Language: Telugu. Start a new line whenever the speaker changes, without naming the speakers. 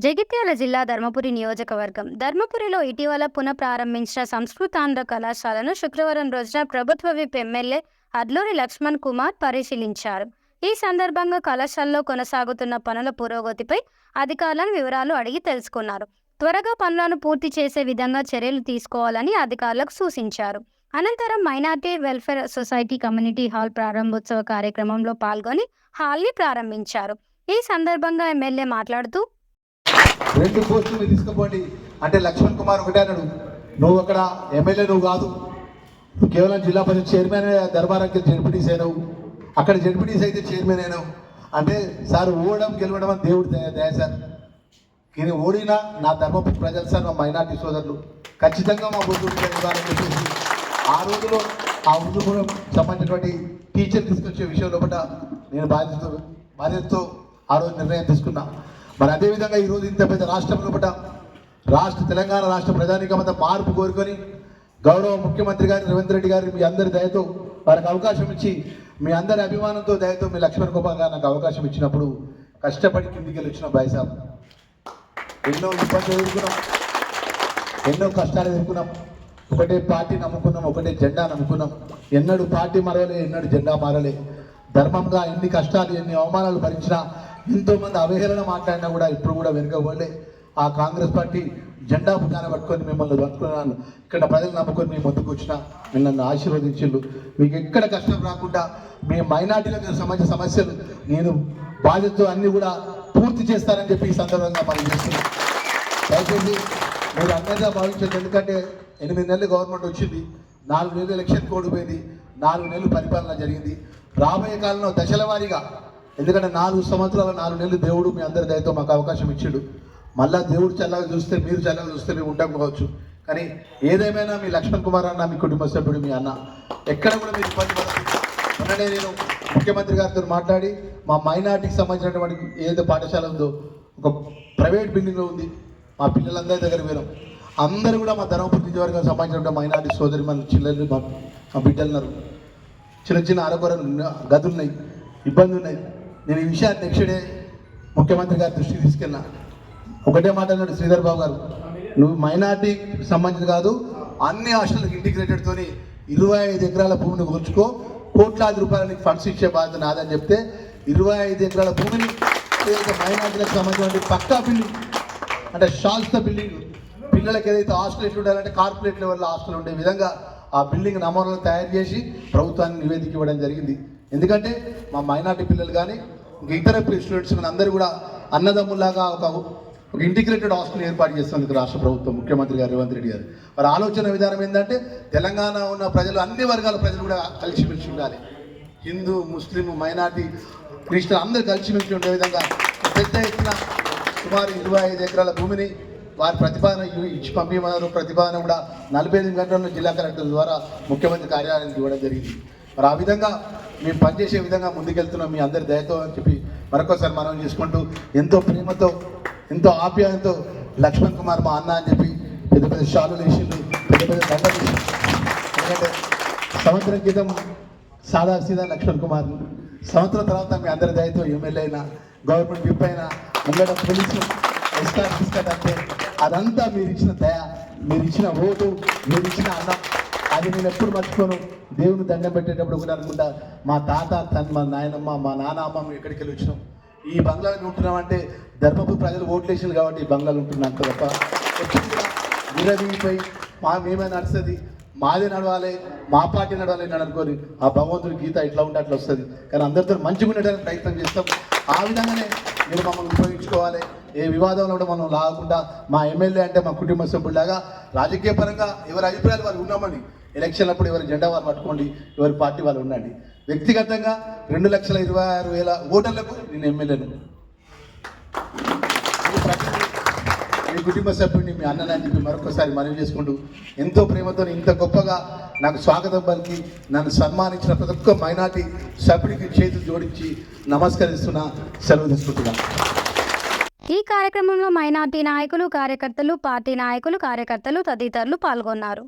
జగిత్యాల జిల్లా ధర్మపురి నియోజకవర్గం ధర్మపురిలో ఇటీవల పునఃప్రారంభించిన సంస్కృతాంధ్ర కళాశాలను శుక్రవారం రోజున ప్రభుత్వ విప్ ఎమ్మెల్యే అడ్లూరి లక్ష్మణ్ కుమార్ పరిశీలించారు. ఈ సందర్భంగా కళాశాలలో కొనసాగుతున్న పనుల పురోగతిపై అధికారులను వివరాలు అడిగి తెలుసుకున్నారు. త్వరగా పనులను పూర్తి చేసే విధంగా చర్యలు తీసుకోవాలని అధికారులకు సూచించారు. అనంతరం minority welfare society community hall ప్రారంభోత్సవ కార్యక్రమంలో పాల్గొని హాల్ని ప్రారంభించారు. ఈ సందర్భంగా ఎమ్మెల్యే మాట్లాడుతూ,
2 పోస్టులు మీరు తీసుకుపోండి అంటే లక్ష్మణ్ కుమార్ ఒకటే అన్నాడు, నువ్వు అక్కడ ఎమ్మెల్యే నువ్వు కాదు, నువ్వు కేవలం జిల్లా పరిషత్ చైర్మన్, దర్బారానికి జడ్పీటీసీ అయినావు, అక్కడ జడ్పీటీసీ అయితే చైర్మన్ అయినావు అంటే సార్ ఓడడం గెలవడం అని దేవుడు దయ సార్. కానీ ఓడినా నా ధర్మపురి ప్రజలు సార్, మా మైనార్టీ సోదరులు ఖచ్చితంగా మా బొద్దు ఇవ్వాలని చెప్పేసి ఆ రోజులో ఆ ఉర్దూపురం సంబంధించినటువంటి టీచర్ తీసుకొచ్చే విషయంలో పట్ల నేను బాధ్యతతో ఆ రోజు నిర్ణయం తీసుకున్నా. మరి అదేవిధంగా ఈరోజు ఇంత పెద్ద రాష్ట్రంలో పట్ల తెలంగాణ రాష్ట్ర ప్రజానీకమంతా మార్పు కోరుకొని గౌరవ ముఖ్యమంత్రి గారు రేవంత్ రెడ్డి గారు మీ అందరి దయతో వారికి అవకాశం ఇచ్చి, మీ అందరి అభిమానంతో దయతో మీ లక్ష్మణ్ కుమార్ గారు నాకు అవకాశం ఇచ్చినప్పుడు కష్టపడి కిందికి వెళ్ళి వచ్చిన బాయ్ సాబ్. ఎన్నో ఇబ్బందులు ఎదుర్కొన్నాం, ఎన్నో కష్టాలు ఎదుర్కొన్నాం. ఒకటే పార్టీ నమ్ముకున్నాం, ఒకటే జెండా నమ్ముకున్నాం. ఎన్నడూ పార్టీ మారలే, ఎన్నడూ జెండా మారలే. ధర్మంగా ఎన్ని కష్టాలు ఎన్ని అవమానాలు భరించినా, ఎంతోమంది అవహేళన మాట్లాడినా కూడా ఇప్పుడు కూడా వెనుకబడలే. ఆ కాంగ్రెస్ పార్టీ జెండా పుట్టాన పట్టుకొని మిమ్మల్ని పట్టుకున్నాను, ఇక్కడ ప్రజలు నమ్ముకొని మీ ముందుకు వచ్చిన మీరు నన్ను ఆశీర్వదించిండు. మీకు ఎక్కడ కష్టం రాకుండా మీ మైనార్టీలకు సంబంధించిన సమస్యలు నేను బాధ్యతతో అన్నీ కూడా పూర్తి చేస్తానని చెప్పి ఈ సందర్భంగా మనం చేస్తున్నాం. దయచేసి మీరు అందరిగా భావించండి. ఎందుకంటే 8 నెలలు గవర్నమెంట్ వచ్చింది, 4 నెలలు ఎలక్షన్ కోడ్ పోయింది, 4 నెలలు పరిపాలన జరిగింది. రాబోయే కాలంలో దశల వారీగా, ఎందుకంటే 4 సంవత్సరాల 4 నెలలు దేవుడు మీ అందరి దయతో మాకు అవకాశం ఇచ్చాడు. మళ్ళా దేవుడు చల్లగా చూస్తే, మీరు చల్లగా చూస్తే మేము ఉంటాం కావచ్చు. కానీ ఏదేమైనా మీ లక్ష్మణ్ కుమార్ అన్న, మీ కుటుంబ సభ్యుడు, మీ అన్న ఎక్కడ కూడా మీరు ఇబ్బంది పడదు. మొన్ననే నేను ముఖ్యమంత్రి గారితో మాట్లాడి మా మైనార్టీకి సంబంధించినటువంటి ఏదో పాఠశాల ఉందో ఒక ప్రైవేట్ బిల్డింగ్లో ఉంది, మా పిల్లలందరి దగ్గర పోయినాం. అందరూ కూడా మా ధర్మపురి నియోజకవర్గానికి సంబంధించినటువంటి మైనార్టీ సోదరి మన చిల్లలు మా బిడ్డలు ఉన్నారు. చిన్న చిన్న అరకొర గదులు ఉన్నాయి, ఇబ్బంది ఉన్నాయి. నేను ఈ విషయాన్ని నెక్స్ట్ డే ముఖ్యమంత్రి గారి దృష్టికి తీసుకెళ్ళినా. ఒకటే మాట అన్నాడు శ్రీధర్ బాబు గారు, నువ్వు మైనార్టీకి సంబంధించి కాదు, అన్ని హాస్టల్కి ఇంటిగ్రేటెడ్తోని 25 ఎకరాల భూమిని కూర్చుకో, కోట్లాది రూపాయలకి ఫండ్స్ ఇచ్చే బాధ్యత నాదని చెప్తే 25 ఎకరాల భూమిని మైనార్టీలకు సంబంధించిన పక్కా బిల్డింగ్ అంటే షాల్స్తో బిల్డింగ్, పిల్లలకి ఏదైతే హాస్టల్ ఎట్లా ఉండాలంటే కార్పొరేట్ లెవెల్లో హాస్టల్ ఉండే విధంగా ఆ బిల్డింగ్ నమూనాలు తయారు చేసి ప్రభుత్వానికి నివేదిక ఇవ్వడం జరిగింది. ఎందుకంటే మా మైనార్టీ పిల్లలు కానీ ఇంకా ఇతర స్టూడెంట్స్ కానీ అందరూ కూడా అన్నదమ్ములాగా ఒక ఇంటిగ్రేటెడ్ హాస్టల్ ఏర్పాటు చేస్తున్నందుకు రాష్ట్ర ప్రభుత్వం ముఖ్యమంత్రి గారు రేవంత్ రెడ్డి గారు వారి ఆలోచన విధానం ఏంటంటే తెలంగాణ ఉన్న ప్రజలు, అన్ని వర్గాల ప్రజలు కూడా కలిసిమెలిసి ఉండాలి. హిందూ, ముస్లిం, మైనార్టీ, క్రిస్టియన్ అందరూ కలిసిమెలిసి ఉండే విధంగా పెద్ద ఎత్తున సుమారు 25 ఎకరాల భూమిని వారి ప్రతిపాదన ఇచ్చి పంపించమన్నారు. ప్రతిపాదన కూడా 45 గంటల్లో జిల్లా కలెక్టర్ ద్వారా ముఖ్యమంత్రి కార్యాలయానికి ఇవ్వడం జరిగింది. మరి ఆ విధంగా మేము పనిచేసే విధంగా ముందుకెళ్తున్నాం మీ అందరి దయతో అని చెప్పి మరొకసారి మనం చేసుకుంటూ, ఎంతో ప్రేమతో ఎంతో ఆప్యాయంతో లక్ష్మణ్ కుమార్ మా అన్న అని చెప్పి పెద్ద పెద్ద షాలు వేసిండు, పెద్ద పెద్ద దండలు వేసిండు. ఎందుకంటే సంవత్సరం క్రితం సీదా లక్ష్మణ్ కుమార్, సంవత్సరం తర్వాత మీ అందరి దయతో ఎమ్మెల్యే అయినా, గవర్నమెంట్ విప్ అయినా, ముంగడ పోలీసు ఎస్కాట్ అంటే అదంతా మీరు ఇచ్చిన దయ, మీరు ఇచ్చిన ఓటు, మీరు ఇచ్చిన అన్నం, అది నేను ఎప్పుడు మర్చిపోను. దేవుని దండం పెట్టేటప్పుడు కూడా అనుకుంటా, మా తాత మా నాయనమ్మ, మా నాన్నమ్మ మేము ఎక్కడికి వెళ్ళి వచ్చినాం, ఈ బంగ్లాలో ఉంటున్నామంటే ధర్మపురి ప్రజలు ఓట్లు వేసారు కాబట్టి ఈ బంగ్లాలో ఉంటున్నాం అంత తప్ప వచ్చింది కూడా విరవీగిపోయి మేమే నడుస్తుంది, మాదే నడవాలి, మా పార్టీ నడవాలి అని అనుకోని ఆ భగవంతుడి గీత ఇట్లా ఉంటే అట్లా వస్తుంది. కానీ అందరితో మంచిగా ఉండడానికి ప్రయత్నం చేస్తాం. ఆ విధంగానే మీరు మమ్మల్ని ఉపయోగించుకోవాలి. ఏ వివాదంలో కూడా మనం లాగకుండా, మా ఎమ్మెల్యే అంటే మా కుటుంబ సభ్యులాగా రాజకీయ పరంగా ఎవరి అభిప్రాయాలు వాళ్ళు ఉన్నామని, ఎలక్షన్ అప్పుడు ఎవరి జెండా వాళ్ళు పట్టుకోండి, ఎవరి పార్టీ వాళ్ళు ఉండండి. వ్యక్తిగతంగా 2,26,000 ఓటర్లకు నేను ఎమ్మెల్యేను. మీ కుటుంబ సభ్యుడిని, మీ అన్నని చెప్పి మరొకసారి మనవి చేసుకుంటూ, ఎంతో ప్రేమతో ఇంత గొప్పగా నాకు స్వాగతం పలికి నన్ను సన్మానించిన ప్రతి ఒక్క మైనార్టీ సభ్యుడికి చేతులు జోడించి నమస్కరిస్తున్నా, సెలవు తీసుకుంటున్నా.
ఈ కార్యక్రమంలో మైనార్టీ నాయకులు, కార్యకర్తలు, పార్టీ నాయకులు, కార్యకర్తలు తదితరులు పాల్గొన్నారు.